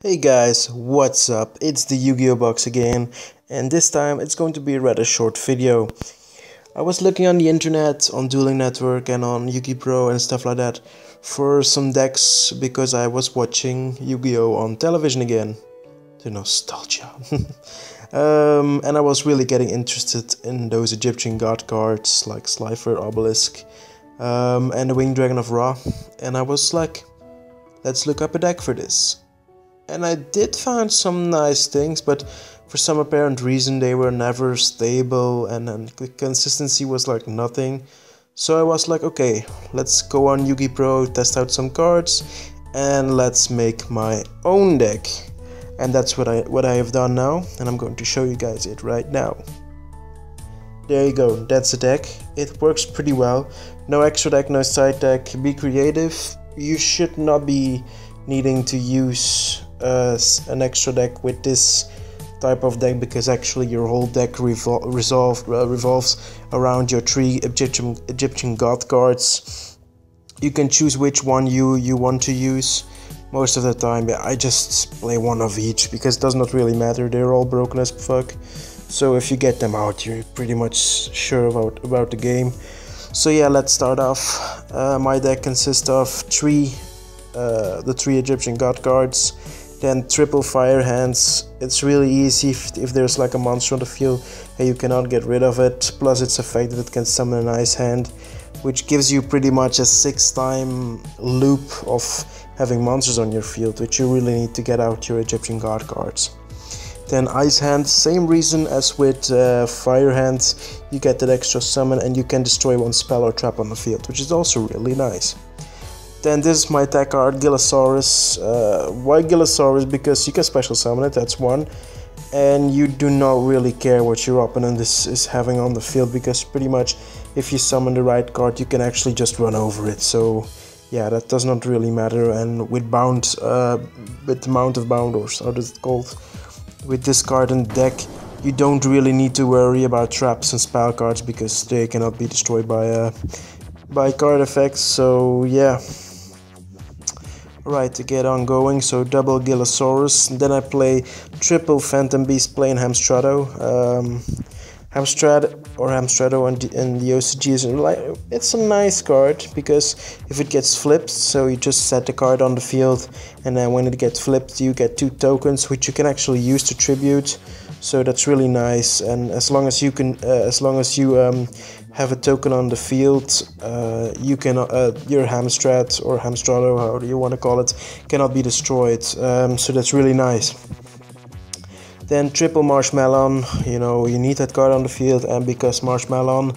Hey guys, what's up? It's the Yu-Gi-Oh box again, and this time it's going to be a rather short video. I was looking on the internet, on Dueling Network and on Yu-Gi Pro and stuff like that for some decks because I was watching Yu-Gi-Oh on television again. The nostalgia. And I was really getting interested in those Egyptian god cards like Slifer, Obelisk, and the Winged Dragon of Ra, and I was like, let's look up a deck for this. And I did find some nice things, but for some apparent reason they were never stable and the consistency was like nothing. So I was like, okay, let's go on Yu-Gi Pro, test out some cards, and let's make my own deck. And that's what I have done now, and I'm going to show you guys it right now. There you go, that's the deck. It works pretty well. No extra deck, no side deck. Be creative. You should not be needing to use an extra deck with this type of deck, because actually your whole deck revolves around your three Egyptian god cards. You can choose which one you want to use. Most of the time, yeah, I just play one of each because it does not really matter. They're all broken as fuck. So if you get them out, you're pretty much sure about the game. So yeah, let's start off. My deck consists of the three Egyptian god cards, then triple fire hands. It's really easy if there's like a monster on the field and you cannot get rid of it, plus its effect that it can summon an ice hand, which gives you pretty much a 6-time loop of having monsters on your field, which you really need to get out your Egyptian god cards. Then ice hand, same reason as with fire hands, you get that extra summon and you can destroy one spell or trap on the field, which is also really nice. Then this is my attack card, Gillosaurus. Why Gillosaurus? Because you can special summon it, that's one. And you do not really care what your opponent is having on the field, because pretty much if you summon the right card, you can actually just run over it. So yeah, that does not really matter. And with bound, with the Mount of Bound, or how is it called? With this card in the deck, you don't really need to worry about traps and spell cards, because they cannot be destroyed by card effects. So yeah. Right, to get on going, so double Gillosaurus, then I play triple Phantom Beast playing Hamstrado. Hamstrado in the OCG it's a nice card, because if it gets flipped, so you just set the card on the field, and then when it gets flipped you get 2 tokens which you can actually use to tribute. So that's really nice, and as long as you have a token on the field, you can your Hamstrat or Hamstrado, however you want to call it, cannot be destroyed. So that's really nice. Then triple Marshmallow, you need that card on the field, and because Marshmallow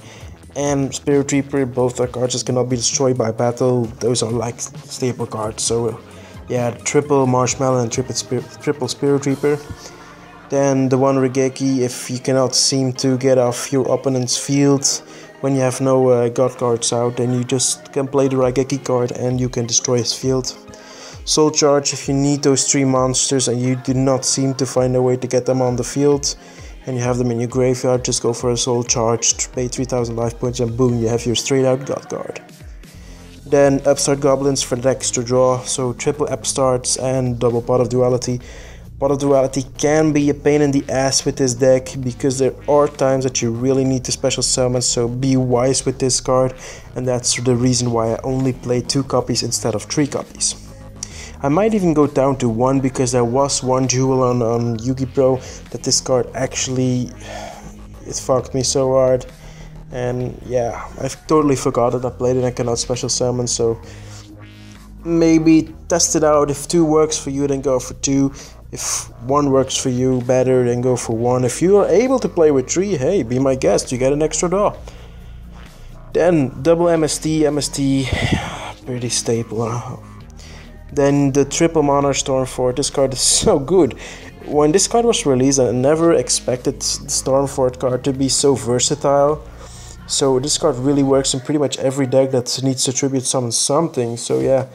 and Spirit Reaper, both are cards that cannot be destroyed by battle, those are like staple cards. So yeah, triple Marshmallow and triple Spirit Reaper. Then the one Regeki, if you cannot seem to get off your opponent's field when you have no god cards out, then you just can play the Regeki card and you can destroy his field. Soul Charge, if you need those 3 monsters and you do not seem to find a way to get them on the field and you have them in your graveyard, just go for a Soul Charge, pay 3000 life points, and boom, you have your straight out god card. Then Upstart Goblins for the extra draw, so triple Upstarts and double Pot of Duality. Pot of Duality can be a pain in the ass with this deck, because there are times that you really need to special summon, so be wise with this card, and that's the reason why I only play 2 copies instead of 3 copies. I might even go down to 1, because there was one duel on Yu-Gi Pro that this card actually, it fucked me so hard, and yeah, I've totally forgot that I played it and I cannot special summon. So maybe test it out. If 2 works for you, then go for 2. If 1 works for you better, then go for 1. If you are able to play with 3, hey, be my guest, you get an extra draw. Then double MST, pretty staple. Then the triple Monarch Stormfort. This card is so good. When this card was released, I never expected the Stormfort card to be so versatile. So this card really works in pretty much every deck that needs to tribute summon something. So yeah,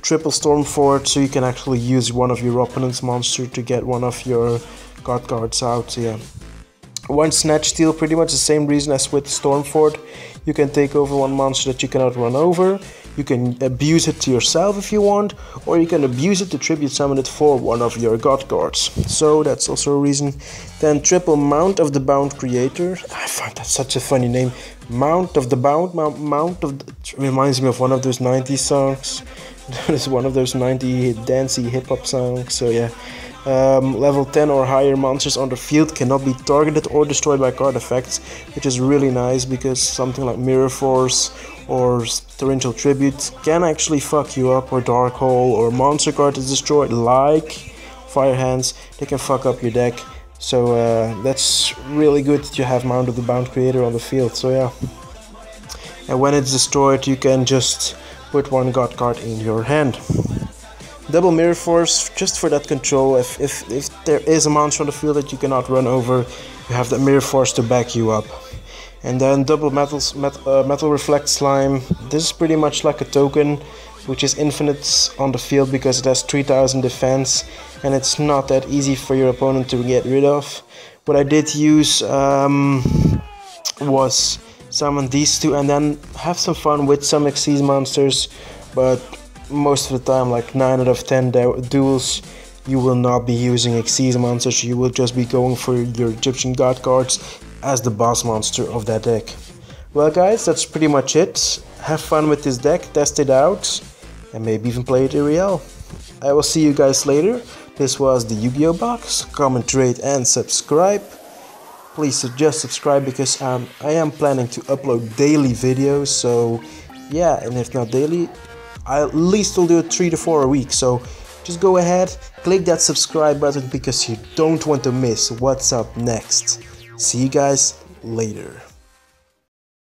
triple Stormfort, so you can actually use one of your opponent's monster to get one of your god cards out. So yeah, one Snatch Steal, pretty much the same reason as with Stormfort. You can take over one monster that you cannot run over. You can abuse it to yourself if you want, or you can abuse it to tribute summon it for one of your god cards. So that's also a reason. Then triple Mount of the Bound Creator. I find that such a funny name. Mount of the Bound, Mount of the, it reminds me of one of those 90s songs. It's one of those 90 dancey hip-hop songs, so yeah. Level 10 or higher monsters on the field cannot be targeted or destroyed by card effects, which is really nice because something like Mirror Force or Torrential Tribute can actually fuck you up, or Dark Hole, or monster card is destroyed like Fire Hands, they can fuck up your deck. So that's really good that you have Mount of the Bound Creator on the field, so yeah. And when it's destroyed you can just put one god card in your hand. Double Mirror Force, just for that control. If there is a monster on the field that you cannot run over, you have that Mirror Force to back you up. And then double Metal Reflect Slime. This is pretty much like a token, which is infinite on the field because it has 3000 defense, and it's not that easy for your opponent to get rid of. What I did use was summon these two and then have some fun with some Xyz monsters, but most of the time, like 9 out of 10 duels, you will not be using Xyz monsters. You will just be going for your Egyptian god cards as the boss monster of that deck. Well guys, that's pretty much it. Have fun with this deck, test it out, and maybe even play it IRL. I will see you guys later. This was the Yu-Gi-Oh box. Comment, rate and subscribe. Please just subscribe because I am planning to upload daily videos, so yeah, and if not daily, I at least will do 3 to 4 a week. So just go ahead, click that subscribe button because you don't want to miss what's up next. See you guys later.